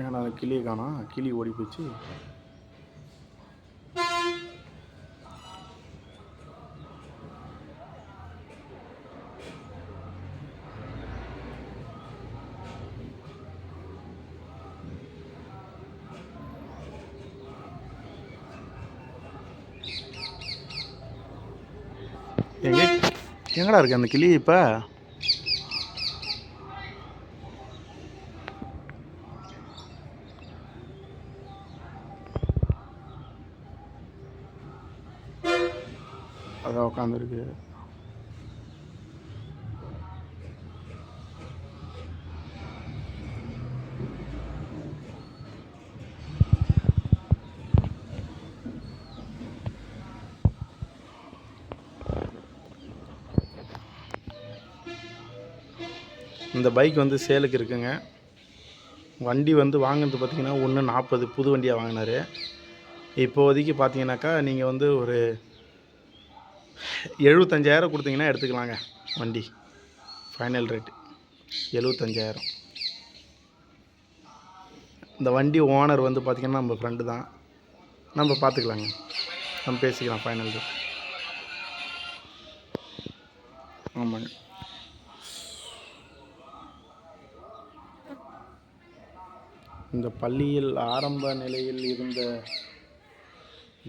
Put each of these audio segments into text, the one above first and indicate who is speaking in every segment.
Speaker 1: ஏன்னா அந்த கிளியை காணோம், கிளி ஓடி போச்சு. எங்கடா இருக்கு அந்த கிளி இப்போ? அதான் உட்காந்துருக்கு. இந்த பைக் வந்து சேலுக்கு இருக்குங்க. வண்டி வந்து வாங்கினது பார்த்திங்கன்னா 140 புது வண்டியாக வாங்கினார். இப்போதைக்கு பார்த்தீங்கன்னாக்கா நீங்கள் வந்து ஒரு 75,000 கொடுத்தீங்கன்னா எடுத்துக்கலாங்க. வண்டி ஃபைனல் ரேட்டு 75,000. இந்த வண்டி ஓனர் வந்து பார்த்திங்கன்னா நம்ம ஃப்ரெண்டு தான், நம்ம பார்த்துக்கலாங்க, நம்ம பேசிக்கலாம் ஃபைனல் ரேட். ஆமாங்க. இந்த பள்ளியில் ஆரம்ப நிலையில் இருந்த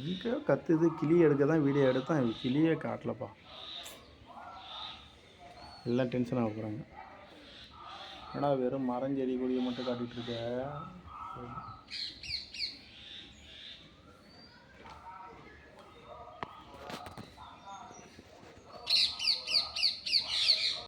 Speaker 1: இங்கே கத்துது, கிளி எடுக்க தான் வீடியோ எடுத்தேன், கிளியே காட்டலப்பா. எல்லாம் டென்ஷனாக போகிறாங்க. ஆனால் வெறும் மரம் செடி கொடியை மட்டும் காட்டிகிட்டு இருக்க.